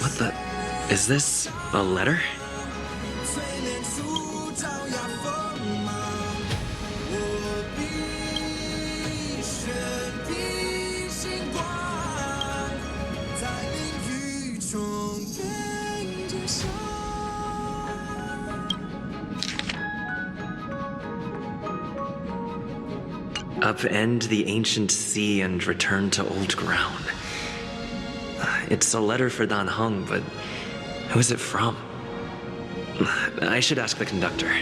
What the? Is this a letter? Upend the ancient sea and return to old ground. It's a letter for Dan Heng, but who is it from? I should ask the conductor.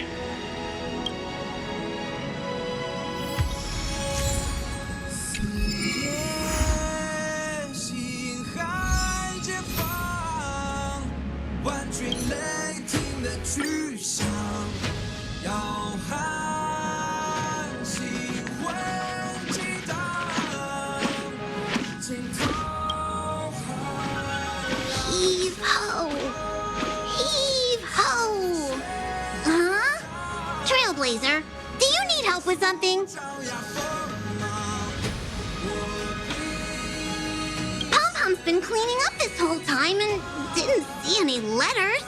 Trailblazer, do you need help with something? Pom-Pom's been cleaning up this whole time and didn't see any letters.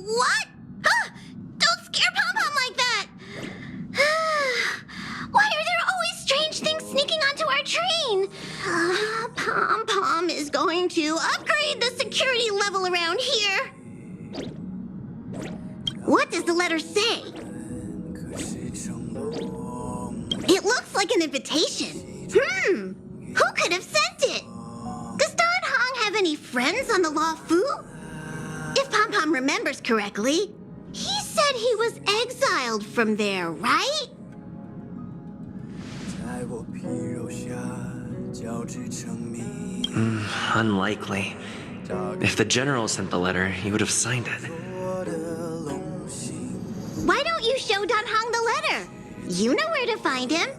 What? Don't scare Pom-Pom like that! Why are there always strange things sneaking onto our train? Pom-Pom is going to upgrade the security level around here. What does the letter say? It looks like an invitation. Who could have sent it? Does Dan Heng have any friends on the Law Fu? If Pom-Pom remembers correctly, he said he was exiled from there, right? Unlikely. If the general sent the letter, he would have signed it. Why don't you show Dan Heng the letter? You know where to find him.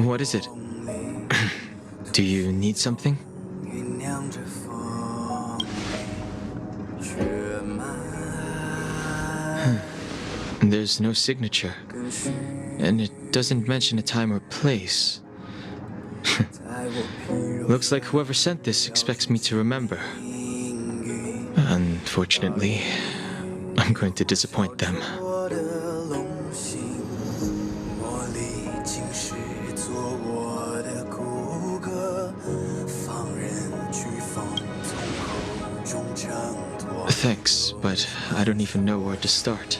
What is it? Do you need something? There's no signature, and it doesn't mention a time or place. Looks like whoever sent this expects me to remember. Unfortunately, I'm going to disappoint them. Thanks, but I don't even know where to start.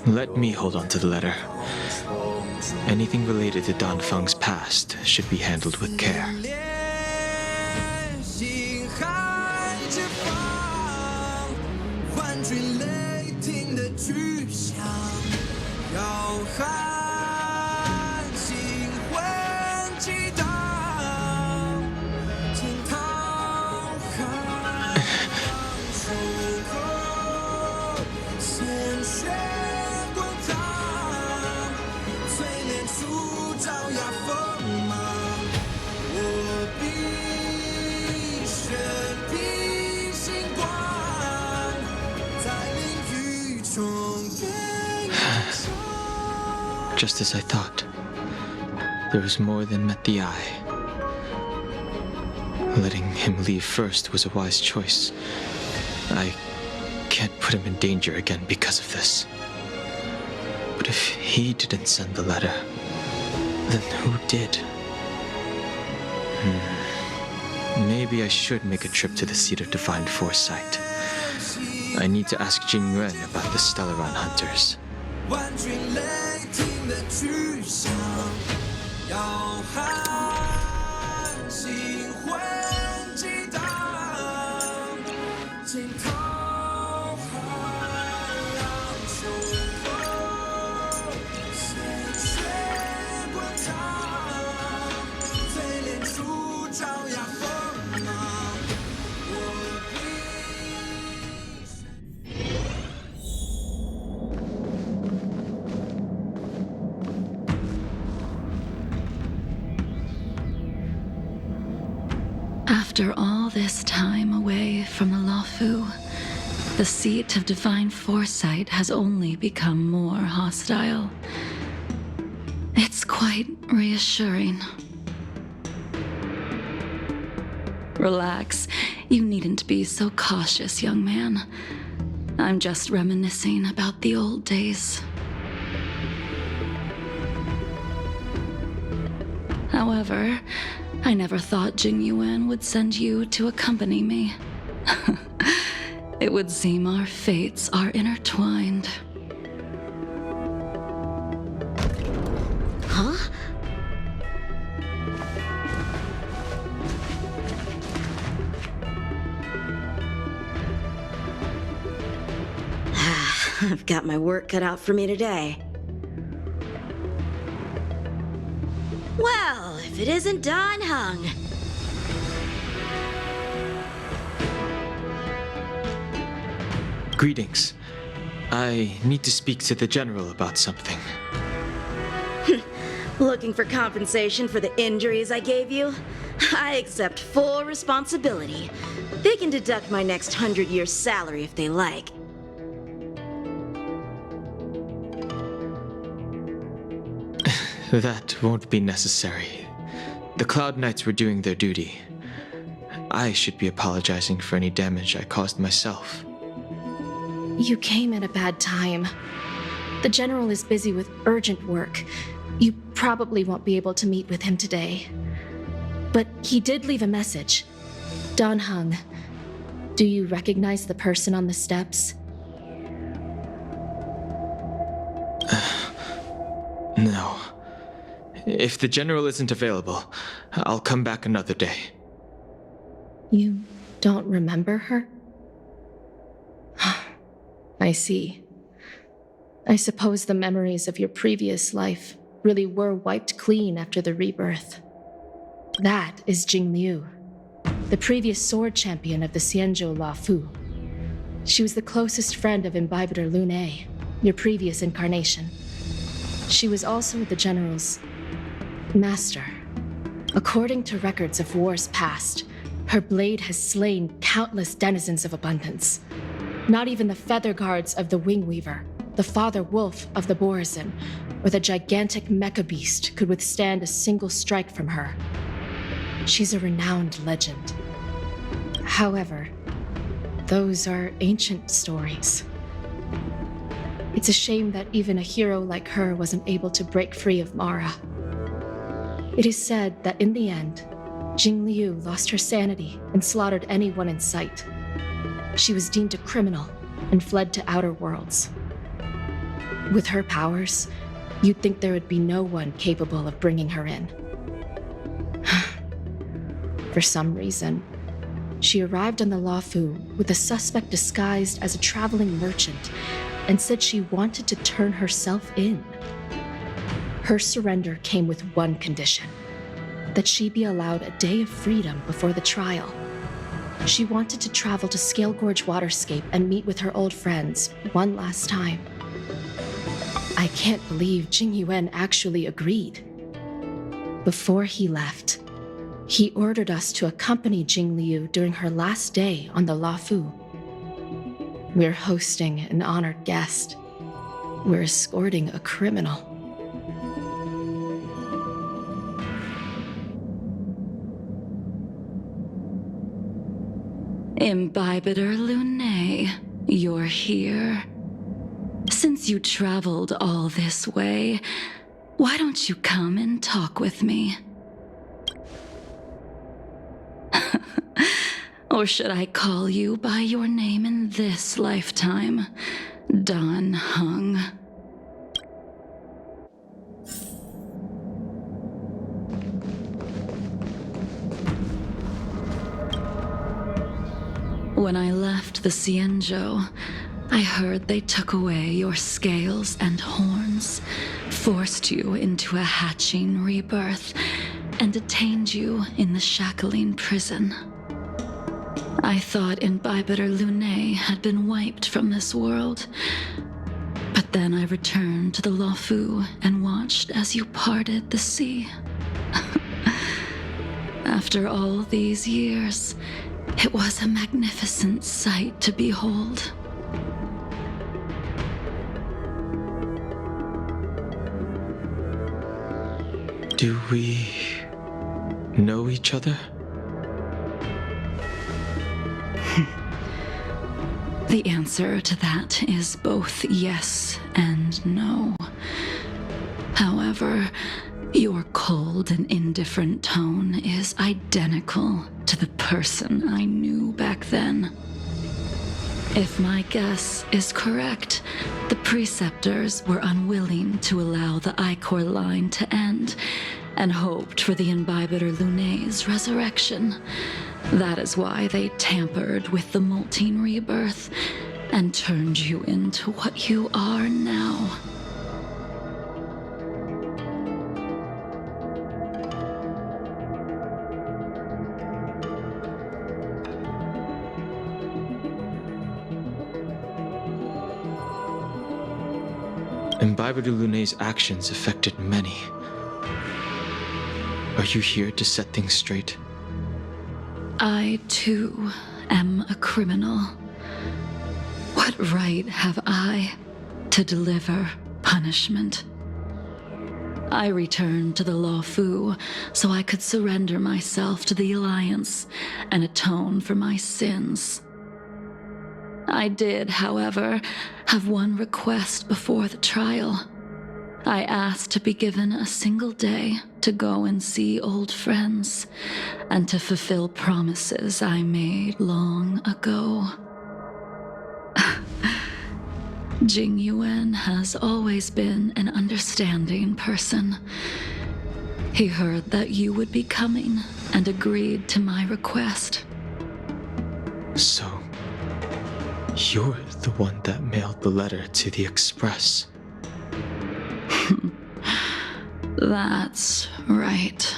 Let me hold on to the letter. Anything related to Dan Feng's past should be handled with care. Just as I thought. There was more than met the eye. Letting him leave first was a wise choice. I can't put him in danger again because of this. But if he didn't send the letter, then who did? Maybe I should make a trip to the seat of divine foresight. I need to ask Jing Yuan about the Stellaron hunters. 万军雷霆的去向，要喊星魂激荡，惊涛骇浪冲破，鲜血滚烫，嘴脸处照耀锋芒。我闭上。 After all this time away from the Luofu, the seat of divine foresight has only become more hostile. It's quite reassuring. Relax. You needn't be so cautious, young man. I'm just reminiscing about the old days. However, I never thought Jing Yuan would send you to accompany me. It would seem our fates are intertwined. Huh? I've got my work cut out for me today. Well, if it isn't Dan Heng. Greetings. I need to speak to the general about something. Looking for compensation for the injuries I gave you? I accept full responsibility. They can deduct my next 100-year salary if they like. That won't be necessary. The Cloud Knights were doing their duty. I should be apologizing for any damage I caused myself. You came at a bad time. The General is busy with urgent work. You probably won't be able to meet with him today. But he did leave a message. Dan Heng, do you recognize the person on the steps? No. If the general isn't available, I'll come back another day. You don't remember her? I see. I suppose the memories of your previous life really were wiped clean after the rebirth. That is Jing Liu, the previous sword champion of the Xianzhou Luofu. She was the closest friend of Imbibitor Lune, your previous incarnation. She was also the general's master. According to records of wars past, her blade has slain countless denizens of abundance. Not even the feather guards of the Wing Weaver, the father wolf of the Borazon, or the gigantic mecha beast could withstand a single strike from her. She's a renowned legend. However, those are ancient stories. It's a shame that even a hero like her wasn't able to break free of Mara. It is said that in the end, Jing Liu lost her sanity and slaughtered anyone in sight. She was deemed a criminal and fled to outer worlds. With her powers, you'd think there would be no one capable of bringing her in. For some reason, she arrived on the Luofu with a suspect disguised as a traveling merchant and said she wanted to turn herself in. Her surrender came with one condition: that she be allowed a day of freedom before the trial. She wanted to travel to Scale Gorge Waterscape and meet with her old friends one last time. I can't believe Jing Yuan actually agreed. Before he left, he ordered us to accompany Jing Liu during her last day on the Luofu. We're hosting an honored guest. We're escorting a criminal. Imbibiter Lunae, you're here. Since you traveled all this way, why don't you come and talk with me? Or should I call you by your name in this lifetime, Dan Heng? When I left the Cienjo, I heard they took away your scales and horns, forced you into a hatching rebirth, and detained you in the shackling prison. I thought Imbibiter Lunae had been wiped from this world, but then I returned to the Luofu and watched as you parted the sea. After all these years, it was a magnificent sight to behold. Do we know each other? The answer to that is both yes and no. However, your cold and indifferent tone is identical to the person I knew back then. If my guess is correct, the Preceptors were unwilling to allow the Ichor line to end and hoped for the Imbibiter Lunae's resurrection. That is why they tampered with the molting rebirth and turned you into what you are now. Imbibiter Lunae's actions affected many. Are you here to set things straight? I, too, am a criminal. What right have I to deliver punishment? I returned to the Luofu so I could surrender myself to the Alliance and atone for my sins. I did, however, have one request before the trial. I asked to be given a single day to go and see old friends, and to fulfill promises I made long ago. Jing Yuan has always been an understanding person. He heard that you would be coming and agreed to my request. So, you're the one that mailed the letter to the Express. That's right.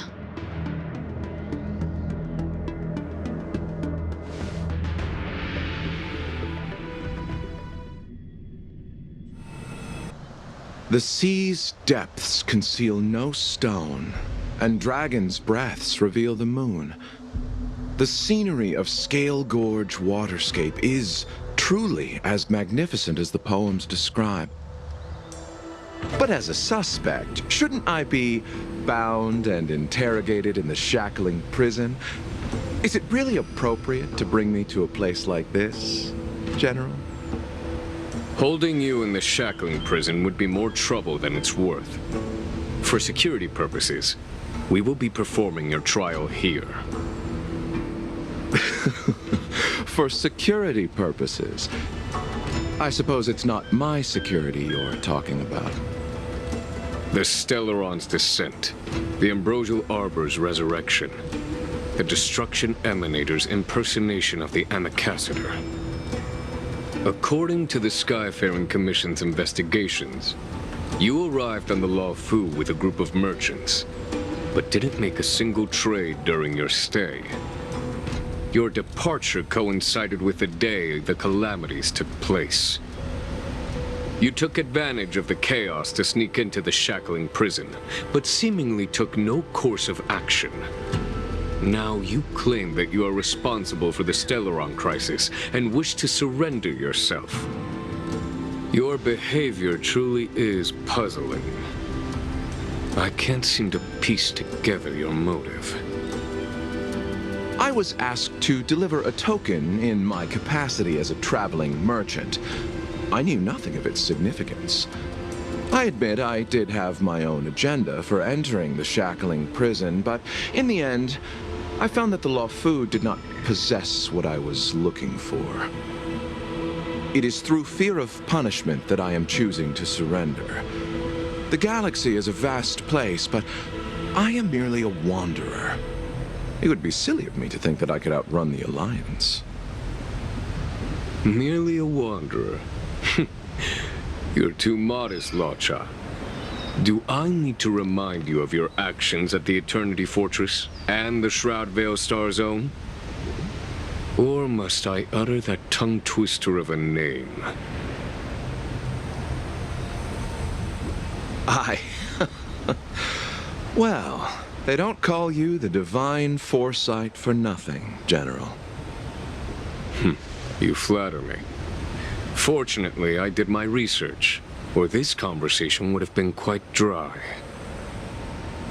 The sea's depths conceal no stone, and dragons' breaths reveal the moon. The scenery of Scale Gorge waterscape is truly as magnificent as the poems describe. But as a suspect, shouldn't I be bound and interrogated in the shackling prison? Is it really appropriate to bring me to a place like this, General? Holding you in the shackling prison would be more trouble than it's worth. For security purposes, we will be performing your trial here. For security purposes? I suppose it's not my security you're talking about. The Stellaron's descent, the Ambrosial Arbor's resurrection, the Destruction Emanator's impersonation of the Amicassator. According to the Skyfaring Commission's investigations, you arrived on the Luofu with a group of merchants, but didn't make a single trade during your stay. Your departure coincided with the day the calamities took place. You took advantage of the chaos to sneak into the shackling prison, but seemingly took no course of action. Now you claim that you are responsible for the Stellaron crisis and wish to surrender yourself. Your behavior truly is puzzling. I can't seem to piece together your motive. I was asked to deliver a token in my capacity as a traveling merchant. I knew nothing of its significance. I admit I did have my own agenda for entering the shackling prison, but in the end, I found that the Luofu did not possess what I was looking for. It is through fear of punishment that I am choosing to surrender. The galaxy is a vast place, but I am merely a wanderer. It would be silly of me to think that I could outrun the Alliance. Merely a wanderer. You're too modest, Locha. Do I need to remind you of your actions at the Eternity Fortress and the Shroud Veil Star Zone? Or must I utter that tongue twister of a name? Well, they don't call you the Divine Foresight for nothing, General. You flatter me. Fortunately, I did my research, or this conversation would have been quite dry.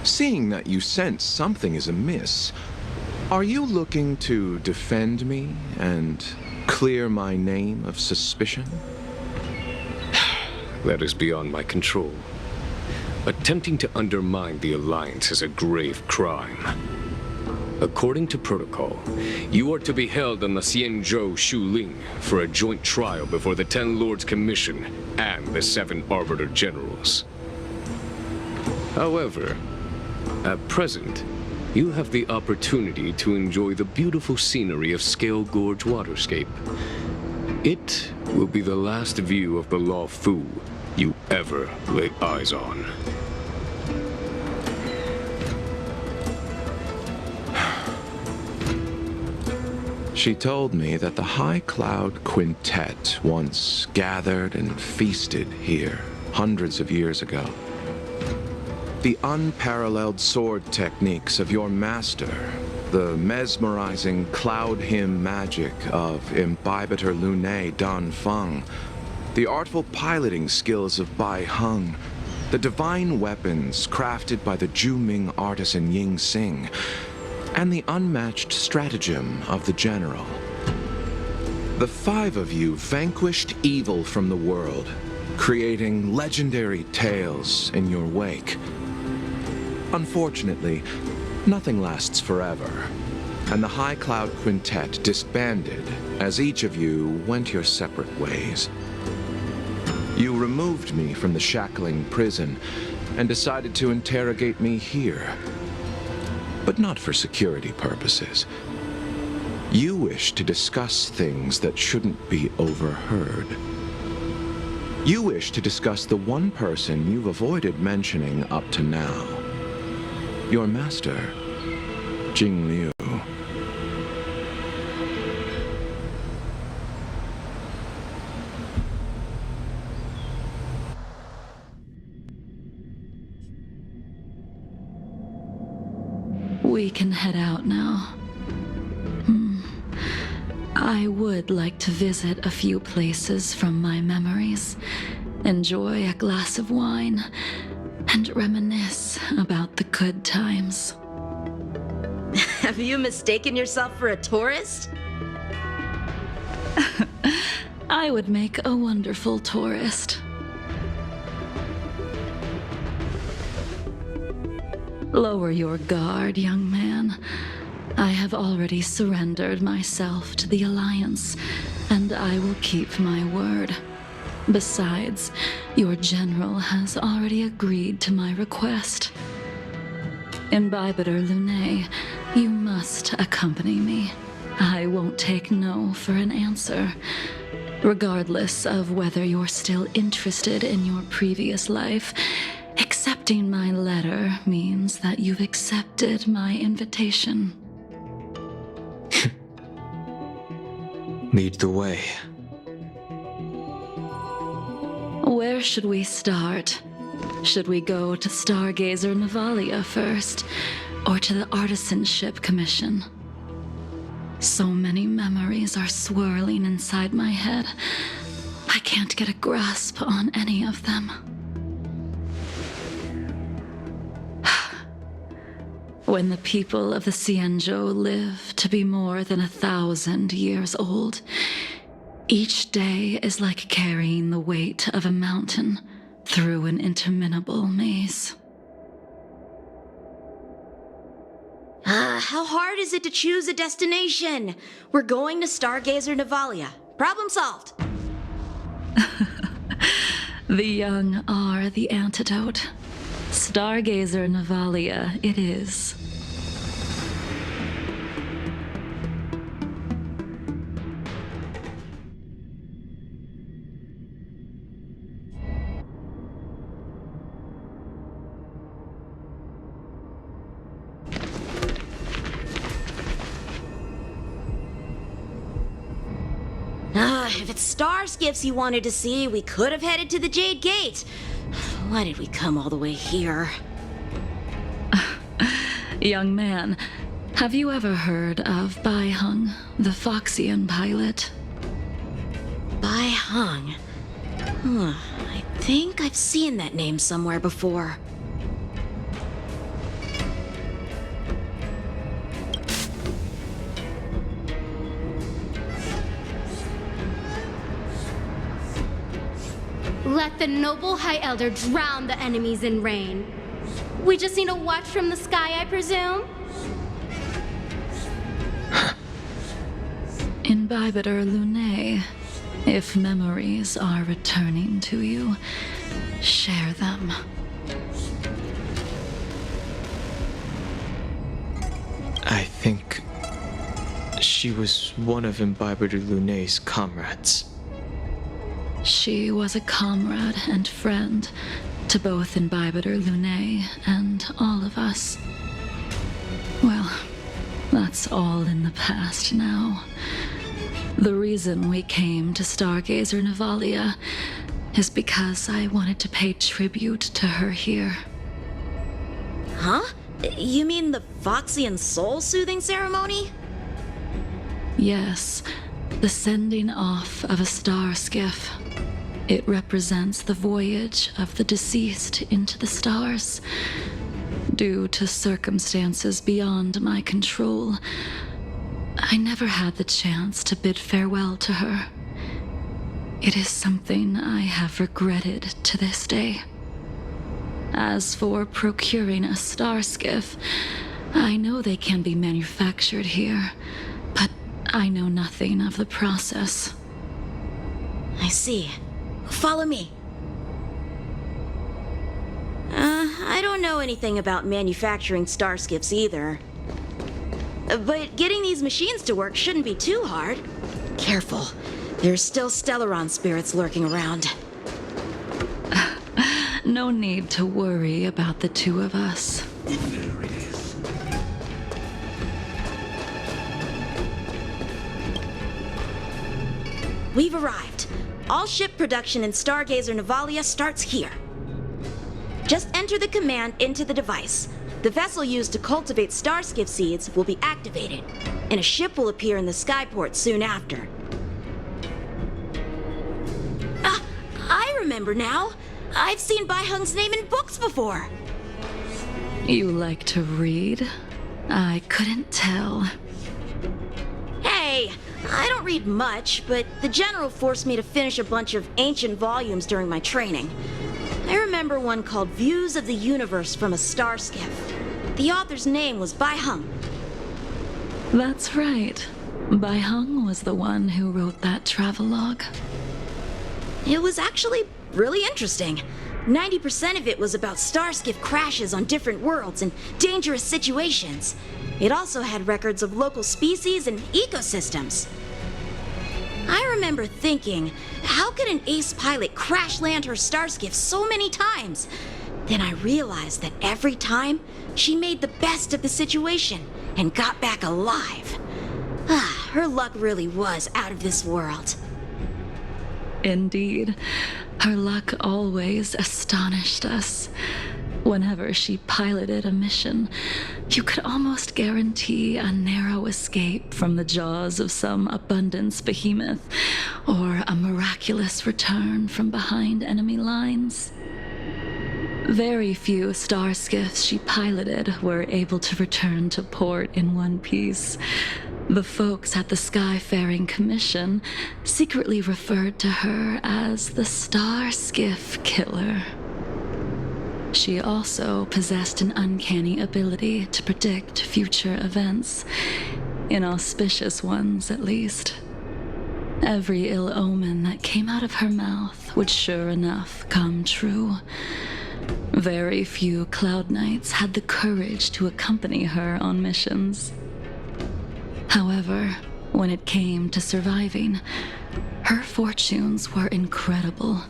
Seeing that you sense something is amiss, are you looking to defend me and clear my name of suspicion? That is beyond my control. Attempting to undermine the Alliance is a grave crime. According to protocol, you are to be held on the Xianzhou Shuling for a joint trial before the 10 Lords Commission and the 7 Arbiter Generals. However, at present, you have the opportunity to enjoy the beautiful scenery of Scale Gorge Waterscape. It will be the last view of the Luofu you ever lay eyes on. She told me that the High Cloud Quintet once gathered and feasted here hundreds of years ago. The unparalleled sword techniques of your master, the mesmerizing cloud hymn magic of Imbibitor Lunae Dan Feng, the artful piloting skills of Bai Heng, the divine weapons crafted by the Juming artisan Ying Xing, and the unmatched stratagem of the General. The 5 of you vanquished evil from the world, creating legendary tales in your wake. Unfortunately, nothing lasts forever, and the High Cloud Quintet disbanded as each of you went your separate ways. You removed me from the shackling prison and decided to interrogate me here. But not for security purposes. You wish to discuss things that shouldn't be overheard. You wish to discuss the one person you've avoided mentioning up to now. Your master, Jing Liu. We can head out now. I would like to visit a few places from my memories, enjoy a glass of wine, and reminisce about the good times. Have you mistaken yourself for a tourist? I would make a wonderful tourist. Lower your guard, young man. I have already surrendered myself to the Alliance, and I will keep my word. Besides, your general has already agreed to my request. Imbibitor Lunae, you must accompany me. I won't take no for an answer. Regardless of whether you're still interested in your previous life, accepting my letter means that you've accepted my invitation. Lead the way. Where should we start? Should we go to Stargazer Navalia first, or to the Artisanship Commission? So many memories are swirling inside my head. I can't get a grasp on any of them. when the people of the Xianzhou live to be more than 1,000 years old, each day is like carrying the weight of a mountain through an interminable maze. How hard is it to choose a destination? We're going to Stargazer Navalia. Problem solved. The young are the antidote. Stargazer Navalia it is. If it's star skiffs you wanted to see, we could have headed to the Jade Gate. Why did we come all the way here? Young man, have you ever heard of Bai Hung, the Foxian pilot? Bai Hung. I think I've seen that name somewhere before. Let the noble High Elder drown the enemies in rain. We just need a watch from the sky, I presume? Imbibitor Lunae, if memories are returning to you, share them. I think she was one of Imbibitor Lunae's comrades. She was a comrade and friend to both Imbibitor Lunae and all of us. Well, that's all in the past now. The reason we came to Stargazer Navalia is because I wanted to pay tribute to her here. Huh? You mean the Foxian soul-soothing ceremony? Yes, the sending off of a star skiff. It represents the voyage of the deceased into the stars. Due to circumstances beyond my control, I never had the chance to bid farewell to her. It is something I have regretted to this day. As for procuring a star skiff, I know they can be manufactured here, but I know nothing of the process. I see. Follow me. I don't know anything about manufacturing star skiffs either. But getting these machines to work shouldn't be too hard. Careful. There's still Stellaron spirits lurking around. No need to worry about the two of us. We've arrived. All ship production in Stargazer Navalia starts here. Just enter the command into the device. The vessel used to cultivate starskiff seeds will be activated, and a ship will appear in the skyport soon after. I remember now. I've seen Bai Hung's name in books before. You like to read? I couldn't tell. Hey, I don't read much, but the general forced me to finish a bunch of ancient volumes during my training. I remember one called Views of the Universe from a Star Skiff. The author's name was Bai Hung. That's right. Bai Hung was the one who wrote that travelogue. It was actually really interesting. 90% of it was about starskiff crashes on different worlds and dangerous situations. It also had records of local species and ecosystems. I remember thinking, how could an ace pilot crash land her starskiff so many times? Then I realized that every time, she made the best of the situation and got back alive. Her luck really was out of this world. Indeed, her luck always astonished us. Whenever she piloted a mission, you could almost guarantee a narrow escape from the jaws of some abundance behemoth, or a miraculous return from behind enemy lines. Very few star skiffs she piloted were able to return to port in one piece. The folks at the Skyfaring Commission secretly referred to her as the Star Skiff Killer. She also possessed an uncanny ability to predict future events, inauspicious ones at least. Every ill omen that came out of her mouth would sure enough come true. Very few Cloud Knights had the courage to accompany her on missions. However, when it came to surviving, her fortunes were incredible.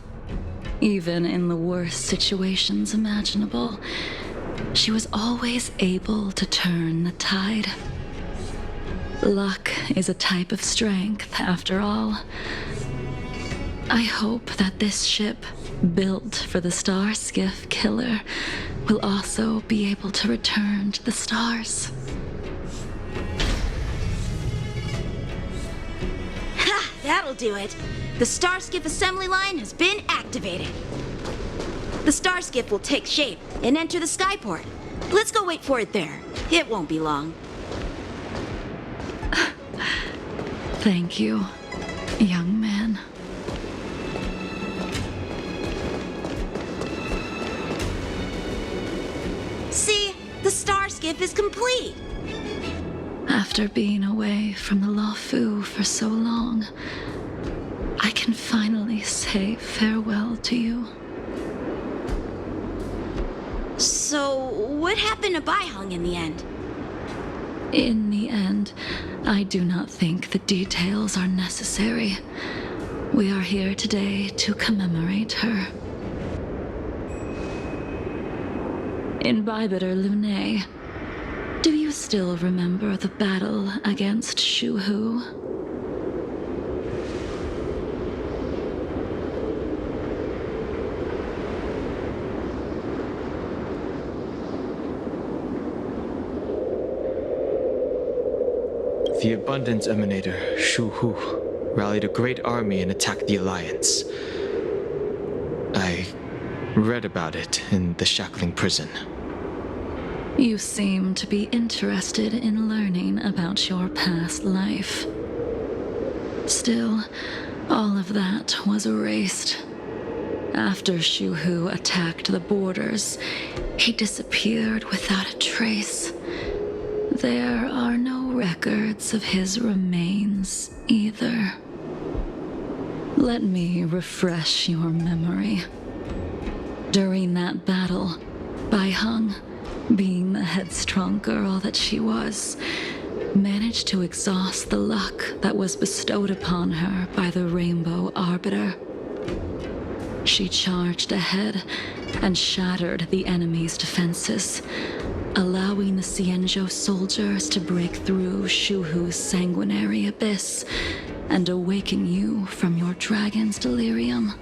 Even in the worst situations imaginable, she was always able to turn the tide. Luck is a type of strength, after all. I hope that this ship, built for the Star Skiff Killer, will also be able to return to the stars. Ha! That'll do it. The Starskiff assembly line has been activated. The Starskiff will take shape and enter the skyport. Let's go wait for it there. It won't be long. Thank you, young man. See, the Starskiff is complete. After being away from the Luofu for so long, I can finally say farewell to you. So, what happened to Baiheng in the end? In the end, I do not think the details are necessary. We are here today to commemorate her. Imbibitor Lune, do you still remember the battle against Shuhu? The Abundance Emanator, Shu Hu, rallied a great army and attacked the Alliance. I read about it in the Shackling prison. You seem to be interested in learning about your past life. Still, all of that was erased. After Shu Hu attacked the borders, he disappeared without a trace. There are no records of his remains either. Let me refresh your memory. During that battle, Baiheng, being the headstrong girl that she was, managed to exhaust the luck that was bestowed upon her by the Rainbow Arbiter. She charged ahead and shattered the enemy's defenses, allowing the Xianzhou soldiers to break through Shuhu's sanguinary abyss and awaken you from your dragon's delirium.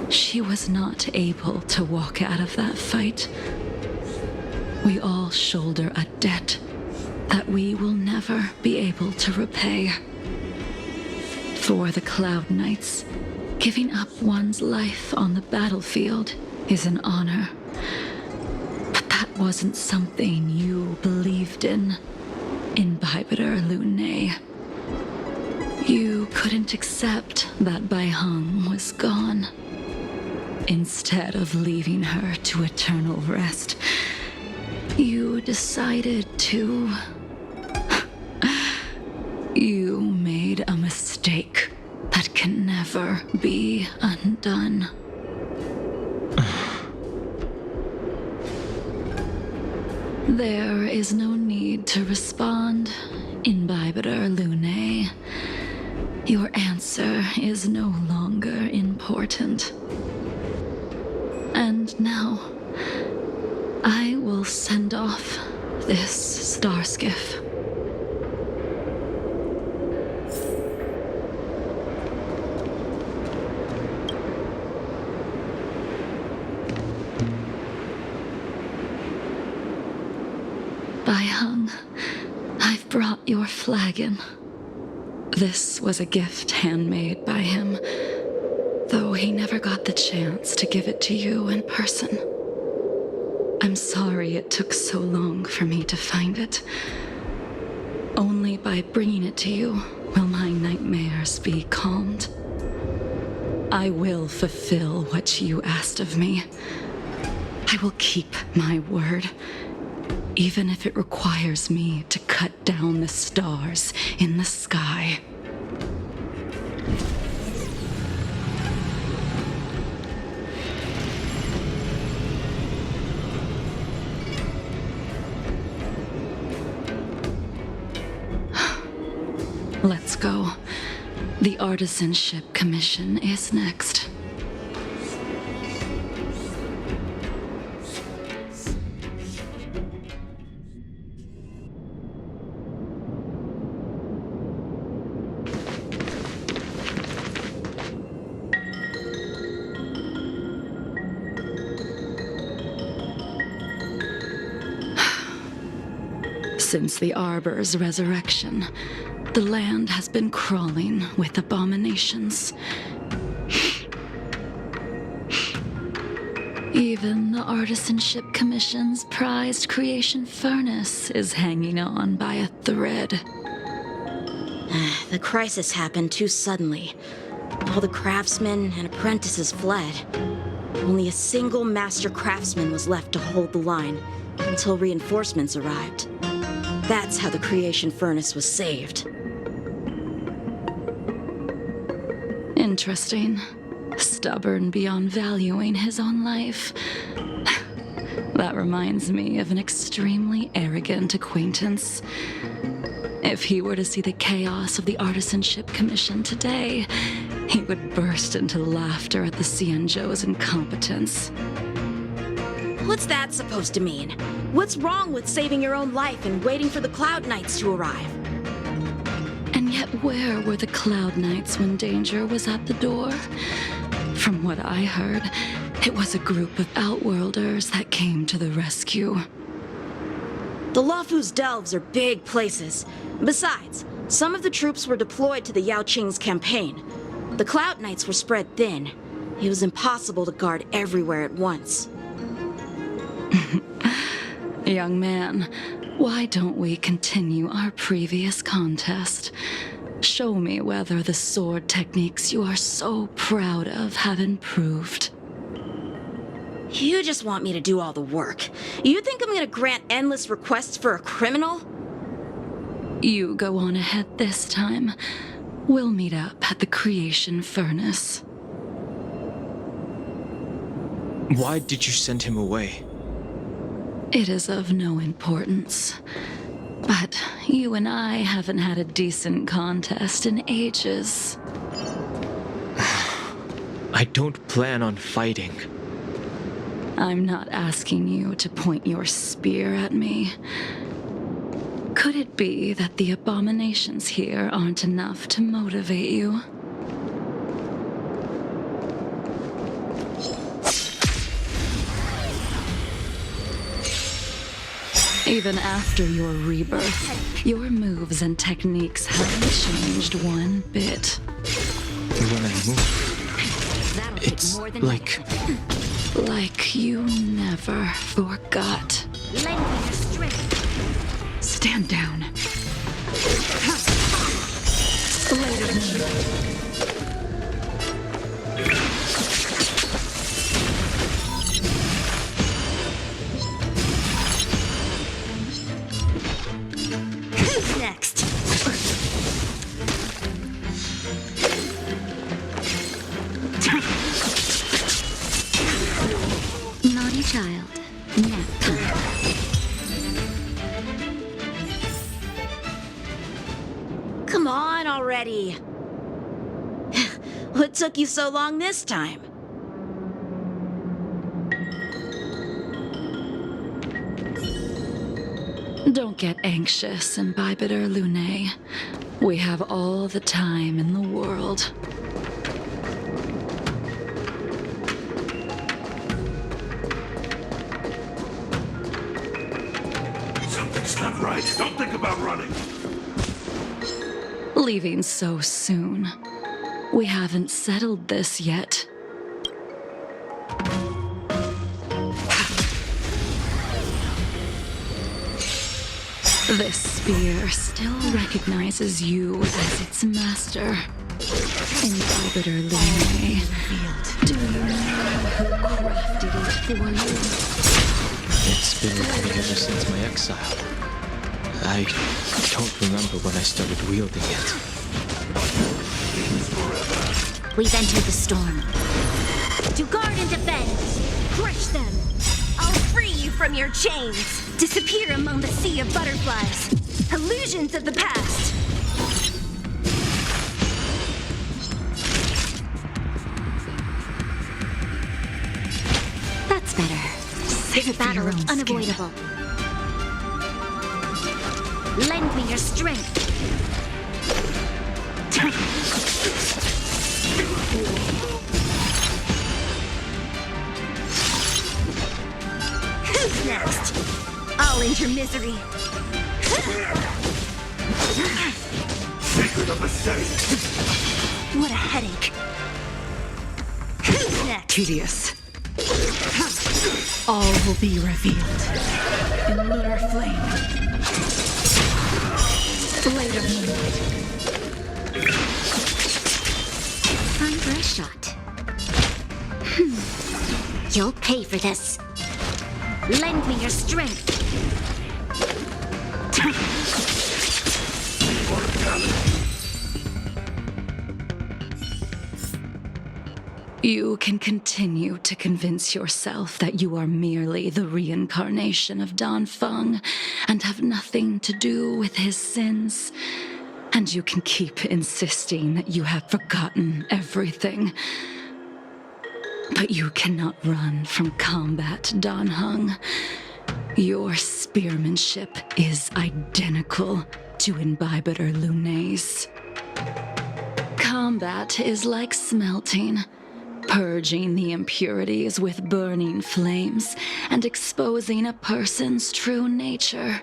She was not able to walk out of that fight. We all shoulder a debt that we will never be able to repay. For the Cloud Knights, giving up one's life on the battlefield is an honor. That wasn't something you believed in, Imbibitor Lune. You couldn't accept that Baiheng was gone. Instead of leaving her to eternal rest, you decided to... You made a mistake that can never be undone. There is no need to respond, Imbibitor Lune. Your answer is no longer important. And now, I will send off this starskiff. Baiheng, I've brought your flagon. This was a gift handmade by him though he never got the chance to give it to you in person. I'm sorry it took so long for me to find it. Only by bringing it to you will my nightmares be calmed. I will fulfill what you asked of me. I will keep my word, even if it requires me to cut down the stars in the sky. Let's go. The Artisanship Commission is next. Since the Arbor's resurrection, the land has been crawling with abominations. Even the Artisanship Commission's prized creation furnace is hanging on by a thread. The crisis happened too suddenly. All the craftsmen and apprentices fled. Only a single master craftsman was left to hold the line until reinforcements arrived. That's how the creation furnace was saved. Interesting. Stubborn beyond valuing his own life. That reminds me of an extremely arrogant acquaintance. If he were to see the chaos of the Artisanship Commission today, he would burst into laughter at the Cienjo's incompetence. What's that supposed to mean? What's wrong with saving your own life and waiting for the Cloud Knights to arrive? And yet where were the Cloud Knights when danger was at the door? From what I heard, it was a group of Outworlders that came to the rescue. The Luofu's delves are big places. Besides, some of the troops were deployed to the Yao Qing's campaign. The Cloud Knights were spread thin. It was impossible to guard everywhere at once. Young man, why don't we continue our previous contest? Show me whether the sword techniques you are so proud of have improved. You just want me to do all the work. You think I'm gonna grant endless requests for a criminal? You go on ahead this time. We'll meet up at the creation furnace. Why did you send him away? It is of no importance. But you and I haven't had a decent contest in ages. I don't plan on fighting. I'm not asking you to point your spear at me. Could it be that the abominations here aren't enough to motivate you? Even after your rebirth, your moves and techniques haven't changed one bit. When I move, it's like you never forgot. Stand down. Blade of me. Who's next? Naughty child. Nap time. Come on already. What took you so long this time? Don't get anxious, Imbibitor Lune. We have all the time in the world. Something's not right. Don't think about running. Leaving so soon. We haven't settled this yet. This spear still recognizes you as its master. Inhibitor Lune, do you know who crafted it for you? It's been with me ever since my exile. I don't remember when I started wielding it. We've entered the storm. To guard and defend! Crush them! I'll free you from your chains! Disappear among the sea of butterflies! Illusions of the past! That's better. This battle is unavoidable. Lend me your strength! Who's next? I'll end your misery. Secret of the state. What a headache. Who's next? Tedious. All will be revealed in lunar flame. Blade of moonlight. Time for a shot. You'll pay for this. Lend me your strength. You can continue to convince yourself that you are merely the reincarnation of Dan Feng and have nothing to do with his sins. And you can keep insisting that you have forgotten everything. But you cannot run from combat, Dan Heng. Your spearmanship is identical to Imbibitor Lune's. Combat is like smelting, purging the impurities with burning flames and exposing a person's true nature.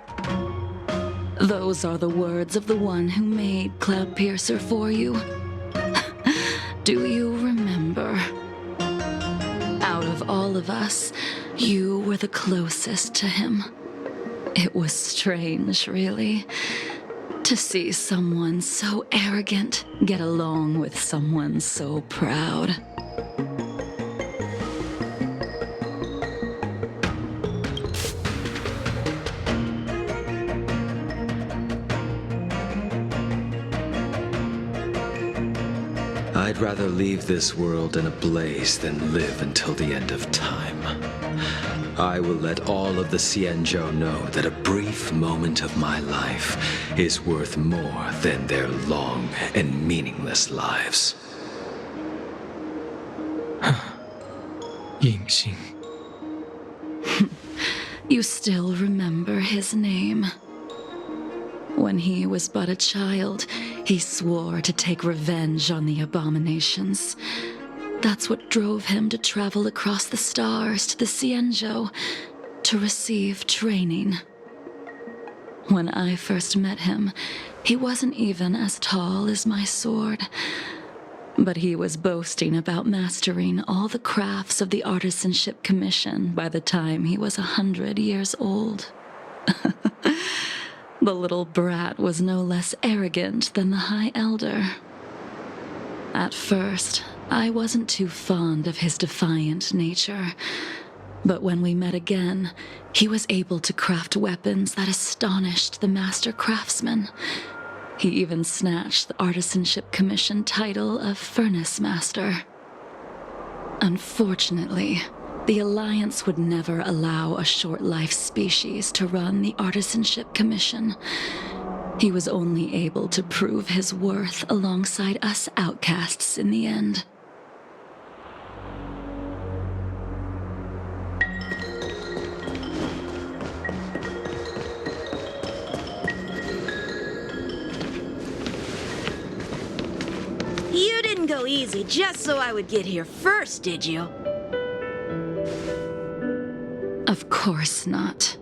Those are the words of the one who made Cloudpiercer for you. Do you remember? Out of all of us, you were the closest to him. It was strange, really, to see someone so arrogant get along with someone so proud. I'd rather leave this world in a blaze than live until the end of time. I will let all of the Xianzhou know that a brief moment of my life is worth more than their long and meaningless lives. Yingxing. You still remember his name. When he was but a child, he swore to take revenge on the abominations. That's what drove him to travel across the stars to the Xianzhou to receive training. When I first met him, he wasn't even as tall as my sword, but he was boasting about mastering all the crafts of the Artisanship Commission by the time he was 100 years old. The little brat was no less arrogant than the High Elder. At first, I wasn't too fond of his defiant nature, but when we met again, he was able to craft weapons that astonished the master craftsman. He even snatched the Artisanship Commission title of Furnace Master. Unfortunately, the Alliance would never allow a short-life species to run the Artisanship Commission. He was only able to prove his worth alongside us outcasts in the end. You didn't go easy just so I would get here first, did you? Of course not.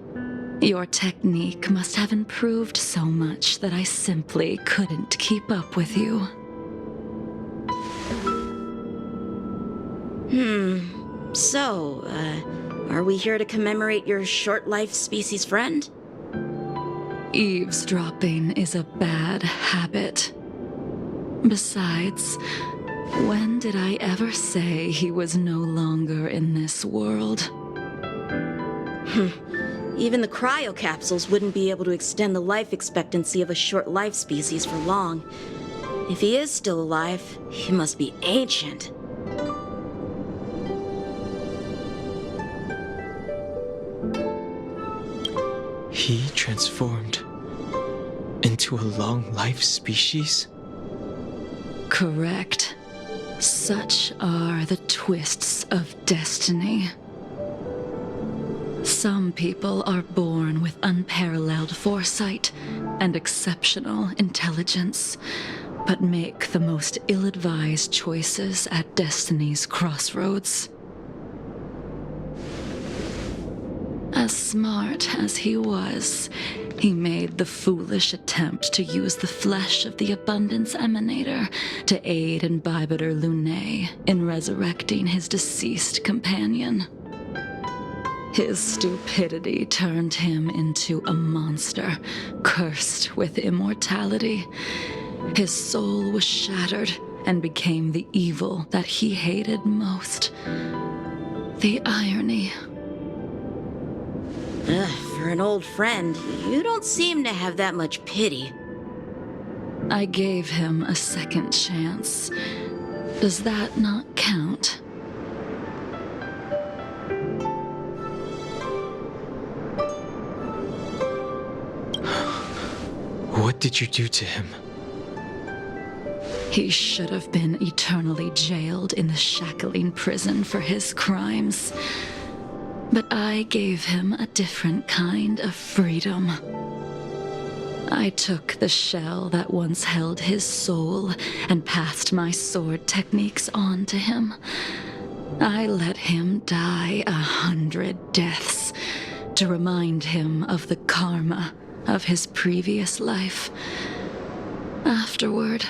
Your technique must have improved so much that I simply couldn't keep up with you. So, are we here to commemorate your short-life species friend? Eavesdropping is a bad habit. Besides, when did I ever say he was no longer in this world? Even the cryocapsules wouldn't be able to extend the life expectancy of a short-life species for long. If he is still alive, he must be ancient. He transformed into a long-life species? Correct. Such are the twists of destiny. Some people are born with unparalleled foresight and exceptional intelligence, but make the most ill-advised choices at destiny's crossroads. As smart as he was, he made the foolish attempt to use the flesh of the Abundance Emanator to aid Imbibiter Lunae in resurrecting his deceased companion. His stupidity turned him into a monster, cursed with immortality. His soul was shattered and became the evil that he hated most. The irony. For an old friend, you don't seem to have that much pity. I gave him a second chance. Does that not count? What did you do to him? He should have been eternally jailed in the shackling prison for his crimes. But I gave him a different kind of freedom. I took the shell that once held his soul and passed my sword techniques on to him. I let him die 100 deaths to remind him of the karma of his previous life. Afterward,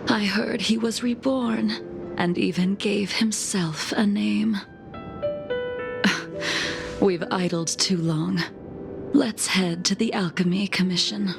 I heard he was reborn and even gave himself a name. We've idled too long. Let's head to the Alchemy Commission.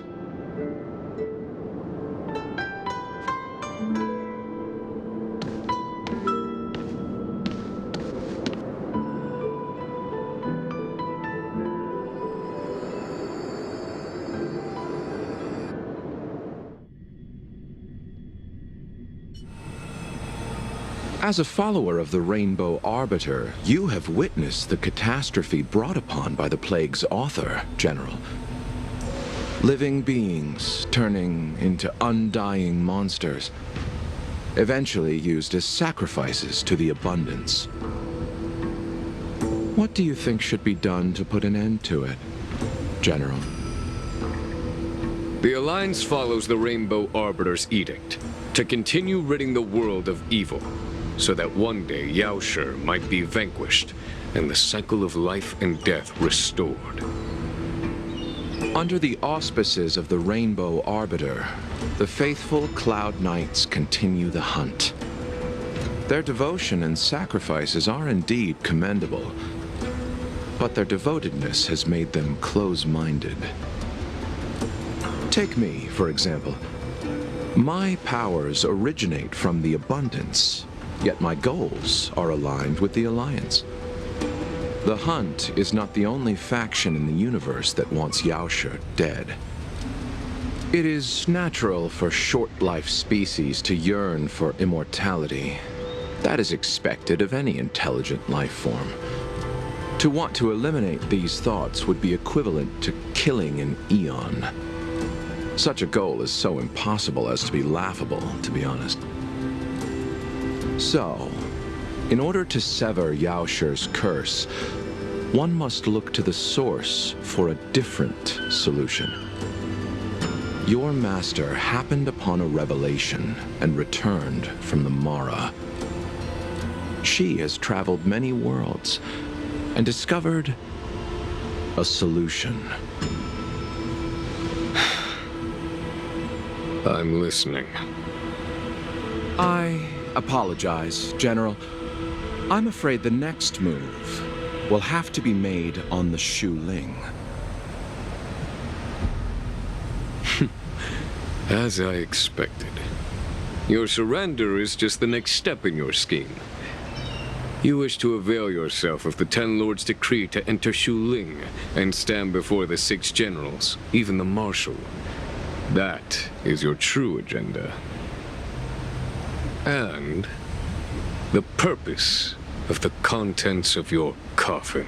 As a follower of the Rainbow Arbiter, you have witnessed the catastrophe brought upon by the plague's author, General. Living beings turning into undying monsters, eventually used as sacrifices to the Abundance. What do you think should be done to put an end to it, General? The Alliance follows the Rainbow Arbiter's edict to continue ridding the world of evil, so that one day Yaoshi might be vanquished and the cycle of life and death restored. Under the auspices of the Rainbow Arbiter, the faithful Cloud Knights continue the hunt. Their devotion and sacrifices are indeed commendable, but their devotedness has made them close-minded. Take me, for example. My powers originate from the Abundance, yet my goals are aligned with the Alliance. The Hunt is not the only faction in the universe that wants Yaoshi dead. It is natural for short-life species to yearn for immortality. That is expected of any intelligent life form. To want to eliminate these thoughts would be equivalent to killing an eon. Such a goal is so impossible as to be laughable, to be honest. So, in order to sever Yaoshi's curse, one must look to the source for a different solution. Your master happened upon a revelation and returned from the Mara. She has traveled many worlds and discovered a solution. I'm listening. I apologize, General. I'm afraid the next move will have to be made on the Shu Ling. As I expected. Your surrender is just the next step in your scheme. You wish to avail yourself of the Ten Lords' decree to enter Shu Ling and stand before the 6 generals, even the marshal. That is your true agenda. And the purpose of the contents of your coffin.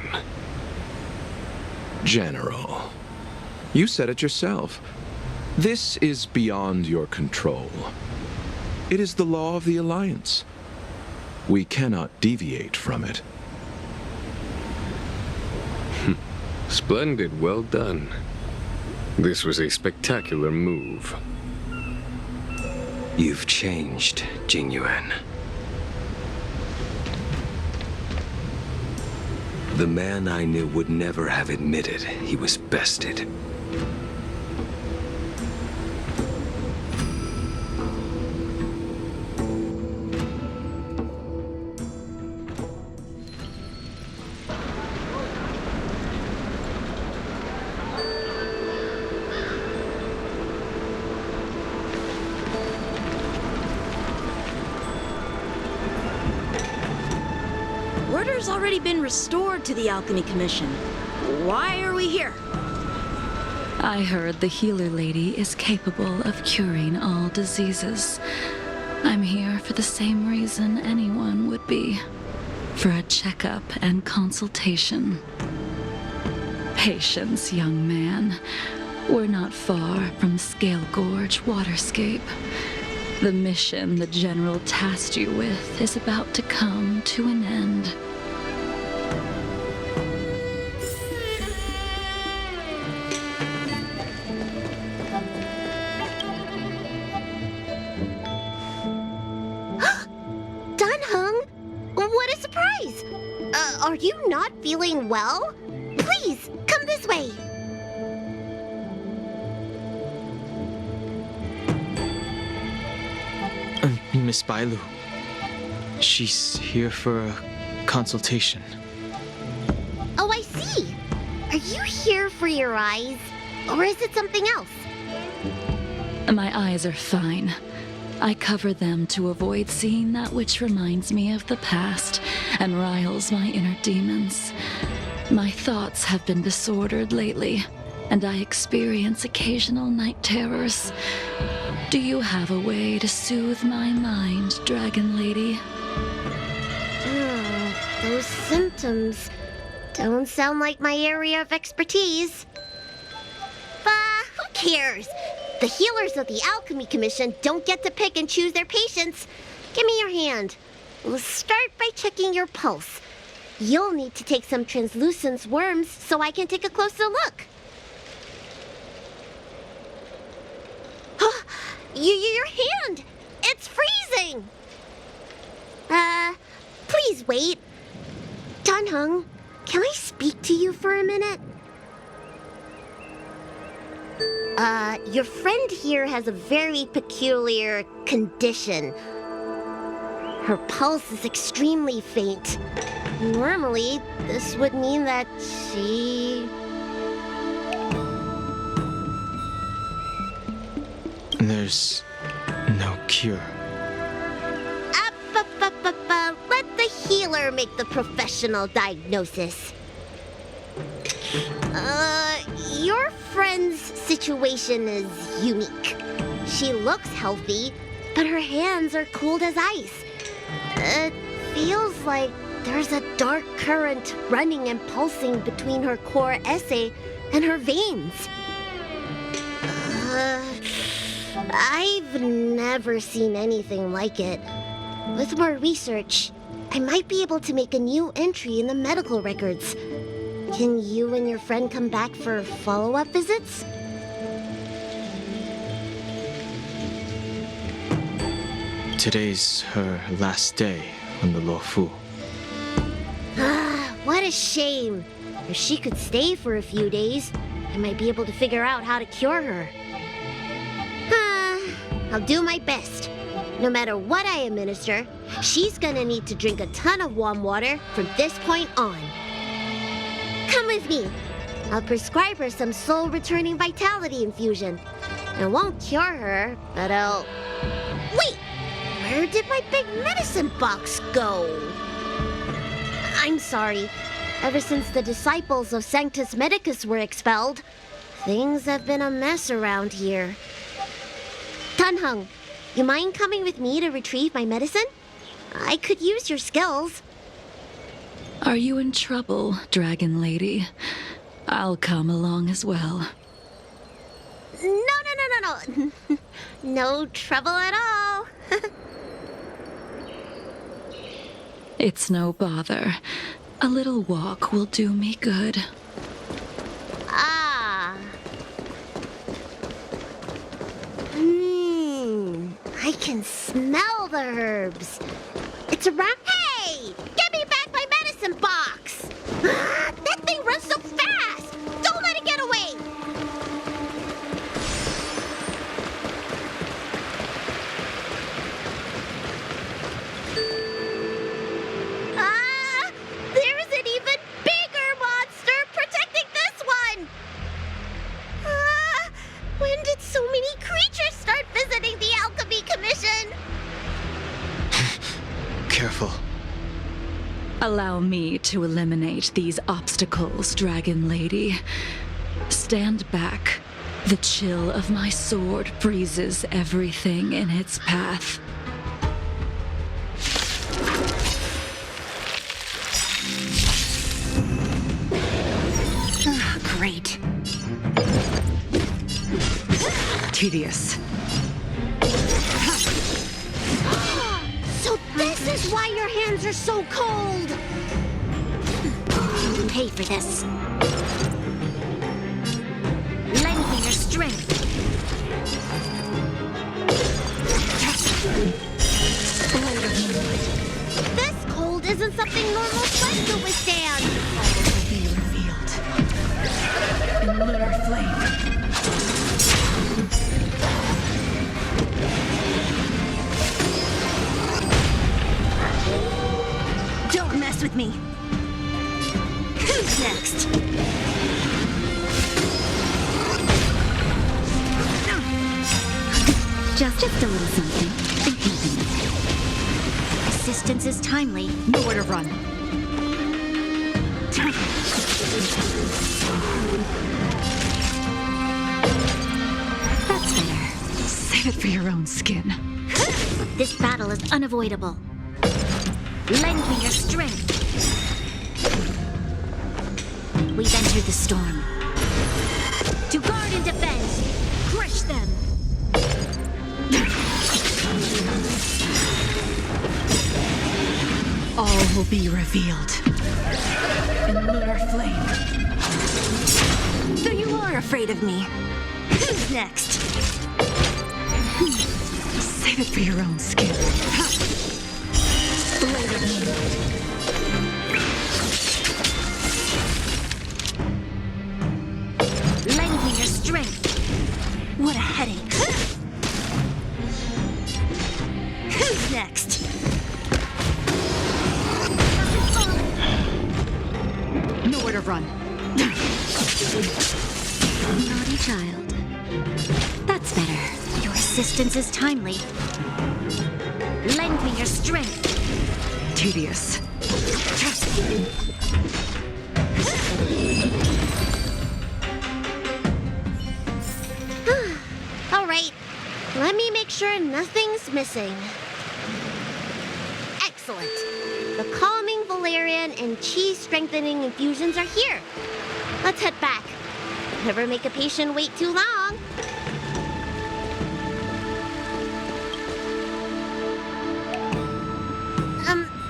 General, you said it yourself. This is beyond your control. It is the law of the Alliance. We cannot deviate from it. Splendid, well done. This was a spectacular move. You've changed, Jing Yuan. The man I knew would never have admitted he was bested. Order's already been restored to the Alchemy Commission. Why are we here? I heard the healer lady is capable of curing all diseases. I'm here for the same reason anyone would be. For a checkup and consultation. Patience, young man. We're not far from Scale Gorge Waterscape. The mission the General tasked you with is about to come to an end. Are you not feeling well? Please, come this way. Miss Bailu. She's here for a consultation. Oh, I see. Are you here for your eyes? Or is it something else? My eyes are fine. I cover them to avoid seeing that which reminds me of the past and riles my inner demons. My thoughts have been disordered lately, and I experience occasional night terrors. Do you have a way to soothe my mind, Dragon Lady? Those symptoms don't sound like my area of expertise. But who cares? The healers of the Alchemy Commission don't get to pick and choose their patients. Give me your hand. We'll start by checking your pulse. You'll need to take some translucent worms so I can take a closer look. Your hand! It's freezing! Please wait. Danheng, can I speak to you for a minute? Your friend here has a very peculiar condition. Her pulse is extremely faint. Normally, this would mean that she... There's no cure. Let the healer make the professional diagnosis. Your friend's situation is unique. She looks healthy, but her hands are cold as ice. It feels like there's a dark current running and pulsing between her core esse and her veins. I've never seen anything like it. With more research, I might be able to make a new entry in the medical records. Can you and your friend come back for follow-up visits? Today's her last day on the Luofu. What a shame. If she could stay for a few days, I might be able to figure out how to cure her. I'll do my best. No matter what I administer, she's gonna need to drink a ton of warm water from this point on. Come with me. I'll prescribe her some soul-returning vitality infusion. It won't cure her, but I'll... Wait! Where did my big medicine box go? I'm sorry. Ever since the disciples of Sanctus Medicus were expelled, things have been a mess around here. Tanhung, you mind coming with me to retrieve my medicine? I could use your skills. Are you in trouble, Dragon Lady? I'll come along as well. No. No trouble at all. It's no bother. A little walk will do me good. Ah. I can smell the herbs. It's around. Hey! Give me back my medicine box! That thing runs so fast! Don't let it get away! There's an even bigger monster protecting this one! When did so many creatures start visiting the Alchemy Commission? Careful. Allow me to eliminate these obstacles, Dragon Lady. Stand back. The chill of my sword freezes everything in its path. Great. Tedious. So this is why your hands are so cold! You'll pay for this. Lend me your strength. This cold isn't something normal flesh could withstand! All will be revealed. In lunar flame. Don't mess with me. Who's next? Just a little something. Assistance is timely. Nowhere to run. That's better. Save it for your own skin. This battle is unavoidable. Lend me your strength. We've entered the storm. To guard and defend. Crush them. All will be revealed. In lunar flame. So you are afraid of me. Who's next? Save it for your own skin. Blade of moonlight. Lend me your strength. What a headache. Who's next? Nowhere to run. Naughty child. That's better. Your assistance is timely. Lend me your strength. Tedious. All right, let me make sure nothing's missing. Excellent. The calming valerian and chi strengthening infusions are here. Let's head back. Never make a patient wait too long.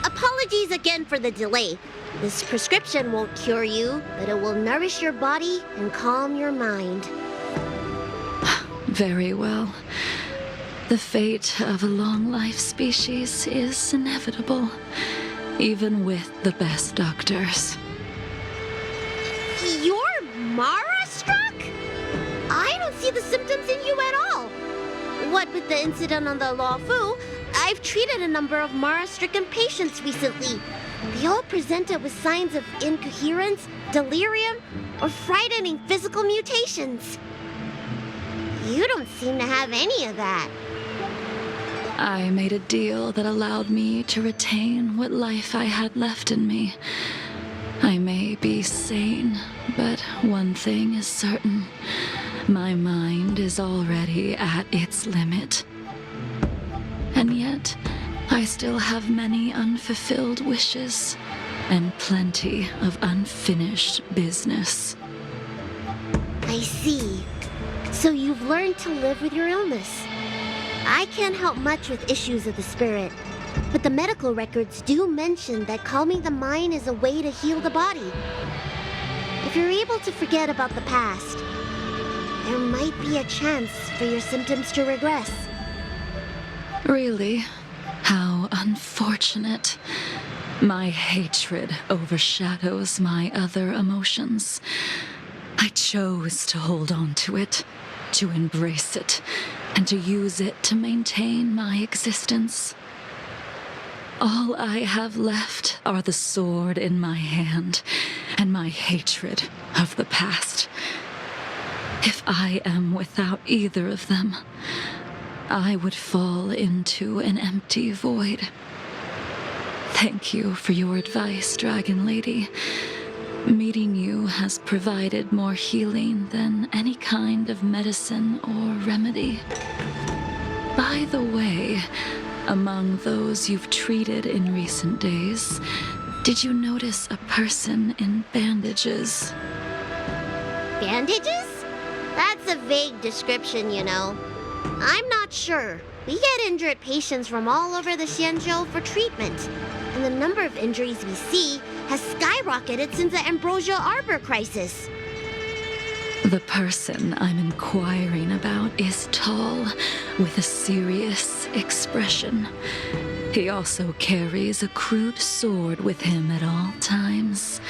Apologies again for the delay. This prescription won't cure you, but it will nourish your body and calm your mind. Very well. The fate of a long-life species is inevitable, even with the best doctors. You're Mara-struck? I don't see the symptoms in you at all. What with the incident on the Law Fu, I've treated a number of Mara-stricken patients recently. They all presented with signs of incoherence, delirium, or frightening physical mutations. You don't seem to have any of that. I made a deal that allowed me to retain what life I had left in me. I may be sane, but one thing is certain. My mind is already at its limit. And yet, I still have many unfulfilled wishes and plenty of unfinished business. I see. So you've learned to live with your illness. I can't help much with issues of the spirit, but the medical records do mention that calming the mind is a way to heal the body. If you're able to forget about the past, there might be a chance for your symptoms to regress. Really? How unfortunate. My hatred overshadows my other emotions. I chose to hold on to it, to embrace it, and to use it to maintain my existence. All I have left are the sword in my hand and my hatred of the past. If I am without either of them, I would fall into an empty void. Thank you for your advice, Dragon Lady. Meeting you has provided more healing than any kind of medicine or remedy. By the way, among those you've treated in recent days, did you notice a person in bandages? Bandages? That's a vague description, you know. I'm not sure. We get injured patients from all over the Xianzhou for treatment, and the number of injuries we see has skyrocketed since the Ambrosia Arbor crisis. The person I'm inquiring about is tall, with a serious expression. He also carries a crude sword with him at all times.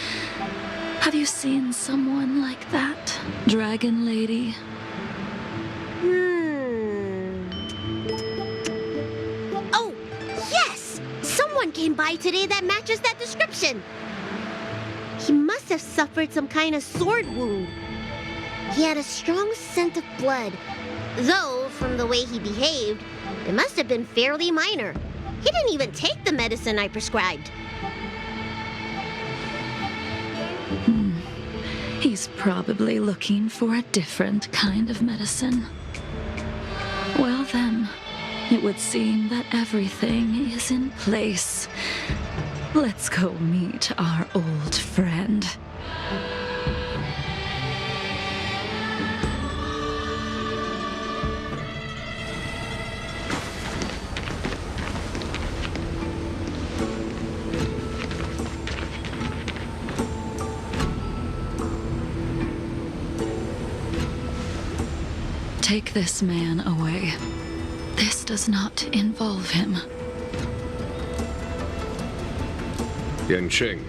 Have you seen someone like that, Dragon Lady? Oh, yes! Someone came by today that matches that description. He must have suffered some kind of sword wound. He had a strong scent of blood, though, from the way he behaved, it must have been fairly minor. He didn't even take the medicine I prescribed. He's probably looking for a different kind of medicine. Well then, it would seem that everything is in place. Let's go meet our old friend. Take this man away. This does not involve him. Yanqing.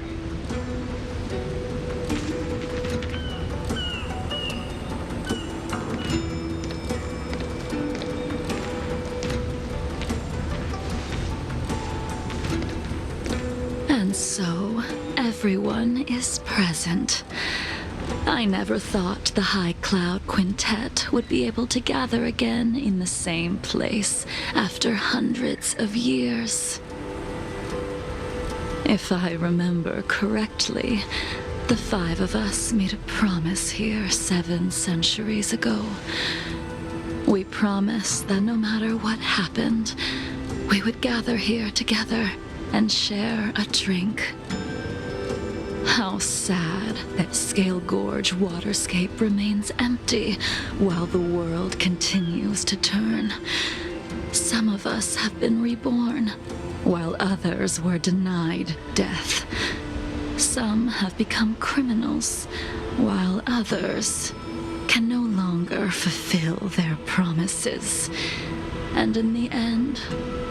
And so, everyone is present. I never thought the High Cloud Quintet would be able to gather again in the same place after hundreds of years. If I remember correctly, the five of us made a promise here 7 centuries ago. We promised that no matter what happened, we would gather here together and share a drink. How sad that Scale Gorge waterscape remains empty while the world continues to turn. Some of us have been reborn, while others were denied death. Some have become criminals, while others can no longer fulfill their promises. And in the end,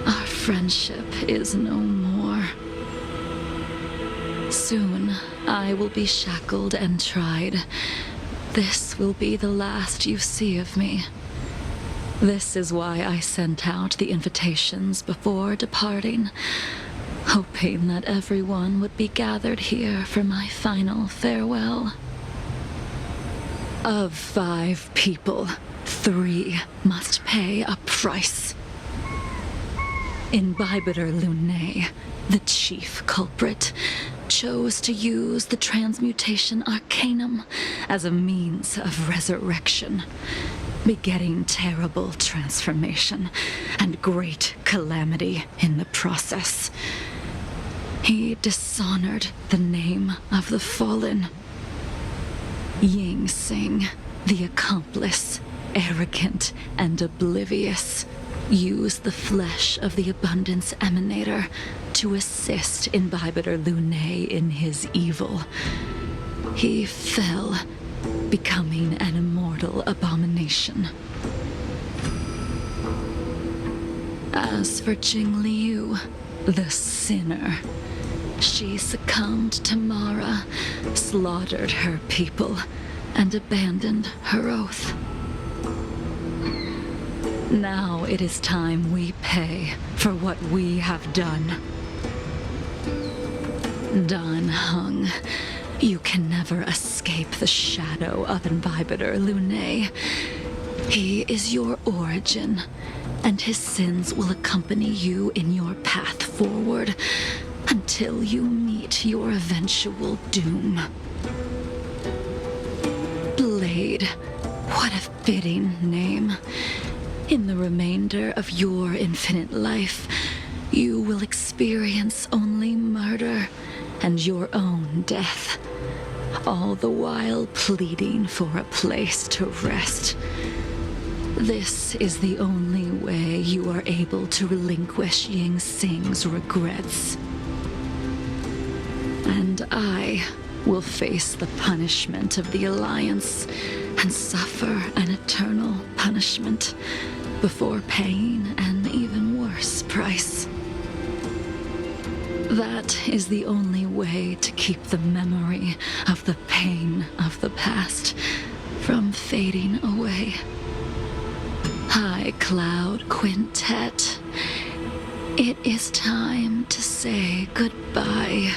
our friendship is no more. Soon, I will be shackled and tried. This will be the last you see of me. This is why I sent out the invitations before departing, hoping that everyone would be gathered here for my final farewell. Of 5 people, 3 must pay a price. Imbibitor Lunae, the chief culprit, chose to use the transmutation arcanum as a means of resurrection, begetting terrible transformation and great calamity in the process. He dishonored the name of the fallen. Ying Sing, the accomplice, arrogant and oblivious, used the flesh of the Abundance Emanator to assist Imbibitor Lunae in his evil. He fell, becoming an immortal abomination. As for Jing Liu, the sinner, she succumbed to Mara, slaughtered her people, and abandoned her oath. Now it is time we pay for what we have done. Dan Heng, you can never escape the shadow of Imbibitor Lunae. He is your origin, and his sins will accompany you in your path forward until you meet your eventual doom. Blade, what a fitting name. In the remainder of your infinite life, you will experience only murder and your own death, all the while pleading for a place to rest. This is the only way you are able to relinquish Ying Sing's regrets. And I will face the punishment of the Alliance and suffer an eternal punishment before paying an even worse price. That is the only way to keep the memory of the pain of the past from fading away. High Cloud Quintet, it is time to say goodbye.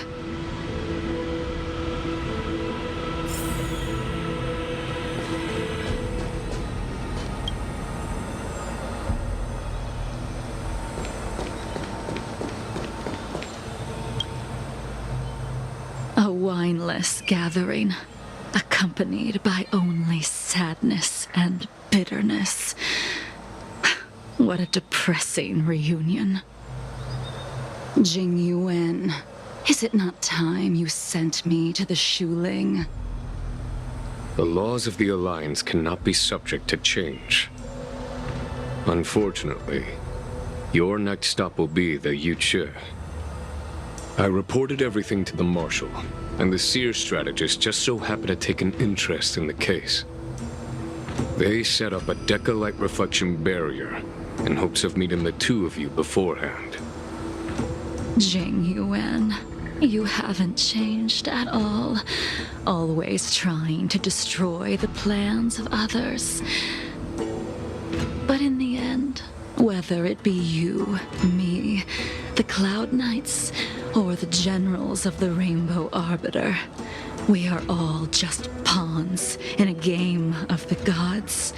A wineless gathering, accompanied by only sadness and bitterness. What a depressing reunion. Jing Yuan, is it not time you sent me to the Shuling? The laws of the Alliance cannot be subject to change. Unfortunately, your next stop will be the Yuche. I reported everything to the Marshal, and the Seer strategist just so happened to take an interest in the case. They set up a Deca-light reflection barrier in hopes of meeting the 2 of you beforehand. Jing Yuan, you haven't changed at all. Always trying to destroy the plans of others. But in the end, whether it be you, me, the Cloud Knights, or the generals of the Rainbow Arbiter, we are all just pawns in a game of the gods.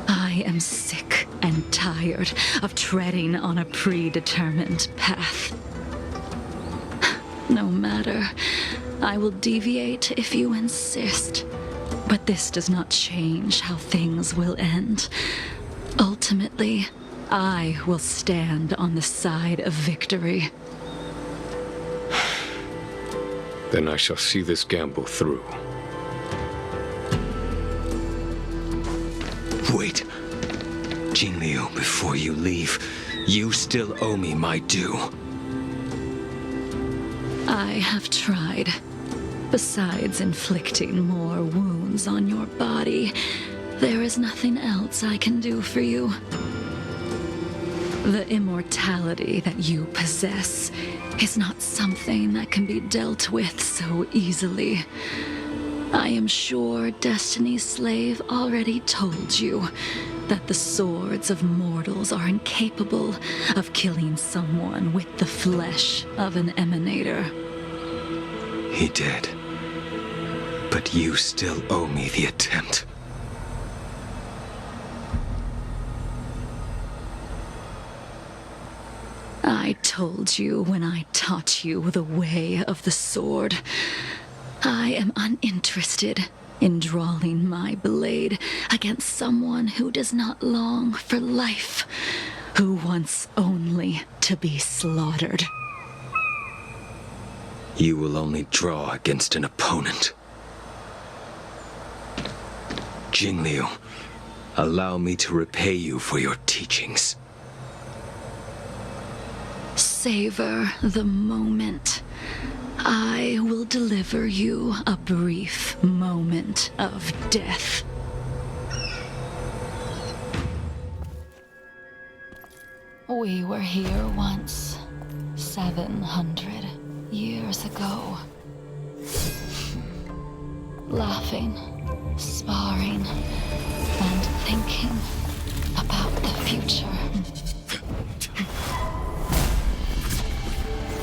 I am sick and tired of treading on a predetermined path. No matter, I will deviate if you insist, but this does not change how things will end. Ultimately, I will stand on the side of victory. Then I shall see this gamble through. Wait. Jing Liu, before you leave, you still owe me my due. I have tried. Besides inflicting more wounds on your body, there is nothing else I can do for you. The immortality that you possess is not something that can be dealt with so easily. I am sure Destiny's Slave already told you that the swords of mortals are incapable of killing someone with the flesh of an emanator. He did. But you still owe me the attempt. I told you when I taught you the way of the sword. I am uninterested in drawing my blade against someone who does not long for life, who wants only to be slaughtered. You will only draw against an opponent. Jingliu, allow me to repay you for your teachings. Savor the moment. I will deliver you a brief moment of death. We were here once, 700 years ago. Laughing, sparring, and thinking about the future.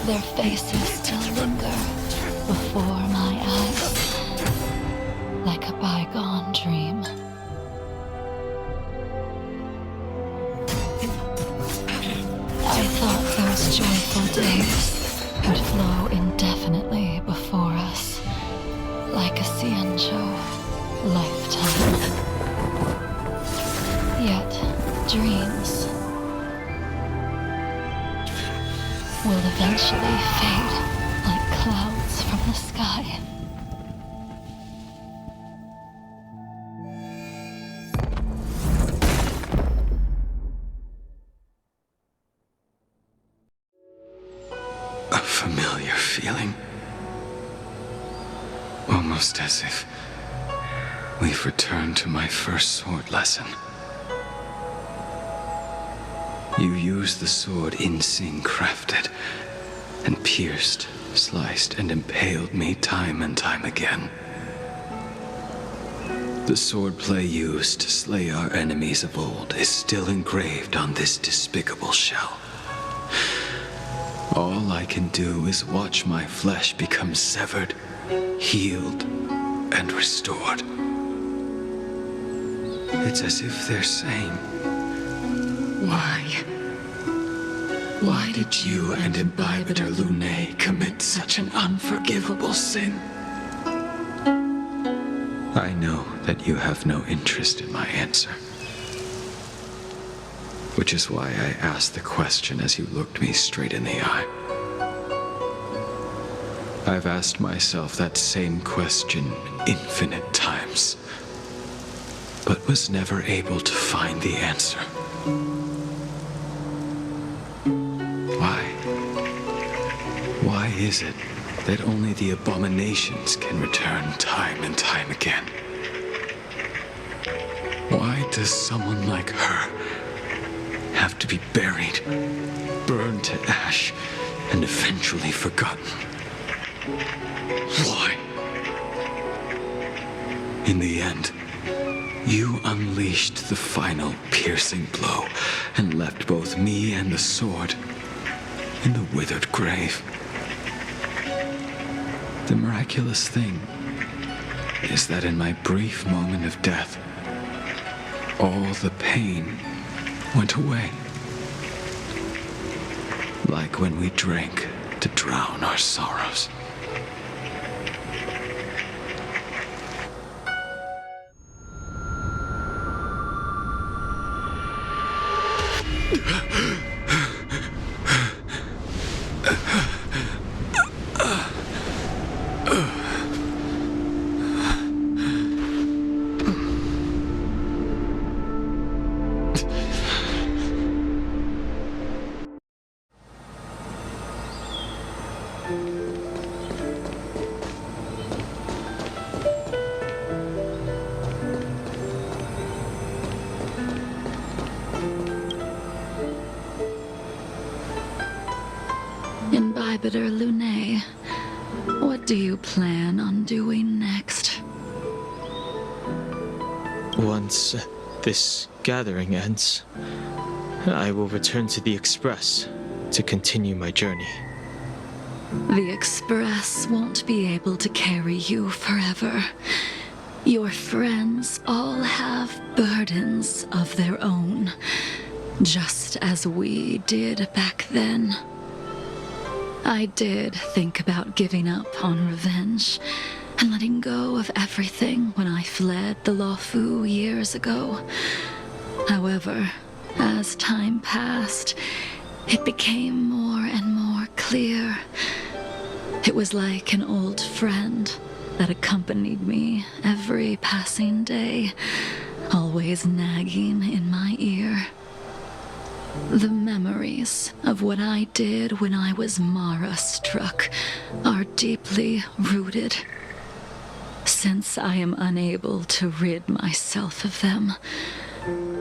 Their faces still linger before my eyes, like a bygone dream. I thought those joyful days would flow indefinitely before us, like a Xianzhou lifetime. Yet, dreams will eventually fade like clouds from the sky. A familiar feeling. Almost as if we've returned to my first sword lesson. You used the sword Insing crafted, and pierced, sliced, and impaled me time and time again. The swordplay used to slay our enemies of old is still engraved on this despicable shell. All I can do is watch my flesh become severed, healed, and restored. It's as if they're saying, Why did you and Imbibitor Lunae commit such an unforgivable sin? I know that you have no interest in my answer. Which is why I asked the question as you looked me straight in the eye. I've asked myself that same question infinite times, but was never able to find the answer. Why is it that only the abominations can return time and time again? Why does someone like her have to be buried, burned to ash, and eventually forgotten? Why? In the end, you unleashed the final piercing blow and left both me and the sword in the withered grave. The miraculous thing is that in my brief moment of death, all the pain went away. Like when we drank to drown our sorrows. Imbibitor Lunae, what do you plan on doing next? Once this gathering ends, I will return to the Express to continue my journey. The Express won't be able to carry you forever. Your friends all have burdens of their own, just as we did back then. I did think about giving up on revenge and letting go of everything when I fled the Luofu years ago. However, as time passed, it became more and more clear. It was like an old friend that accompanied me every passing day, always nagging in my ear. The memories of what I did when I was Mara-struck are deeply rooted. Since I am unable to rid myself of them,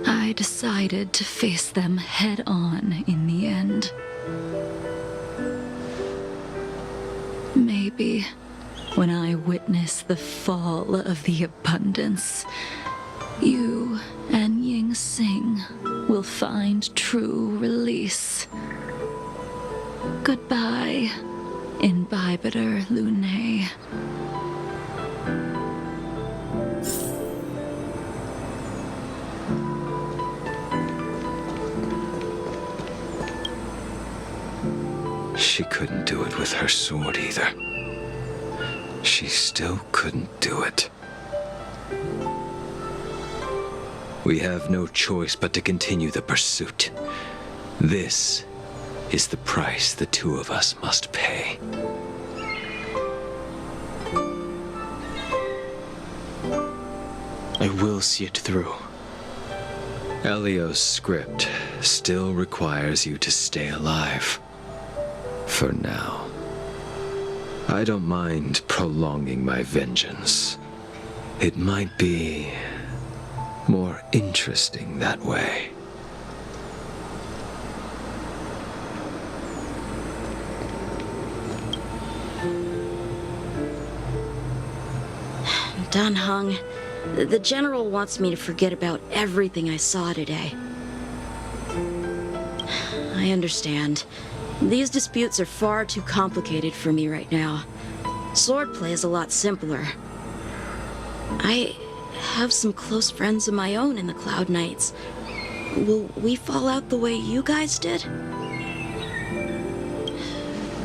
I decided to face them head-on in the end. Maybe when I witness the fall of the abundance, you and Ying Sing will find true release. Goodbye, Imbibitor Lune. She couldn't do it with her sword either. She still couldn't do it. We have no choice but to continue the pursuit. This is the price the two of us must pay. I will see it through. Elio's script still requires you to stay alive. For now. I don't mind prolonging my vengeance. It might be more interesting that way. Dan Heng, the General wants me to forget about everything I saw today. I understand. These disputes are far too complicated for me right now. Swordplay is a lot simpler. I have some close friends of my own in the Cloud Knights. Will we fall out the way you guys did?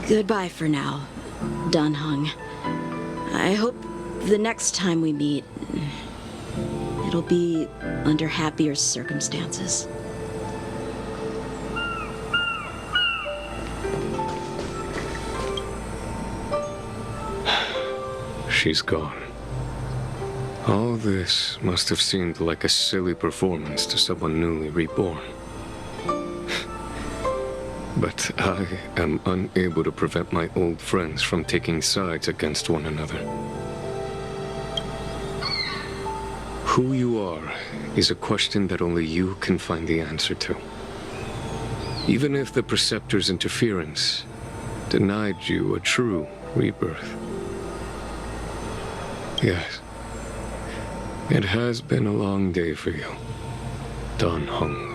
Goodbye for now, Dan Heng. I hope the next time we meet, it'll be under happier circumstances. She's gone. All this must have seemed like a silly performance to someone newly reborn. But I am unable to prevent my old friends from taking sides against one another. Who you are is a question that only you can find the answer to. Even if the Preceptor's interference denied you a true rebirth. Yes. It has been a long day for you, Dan Heng.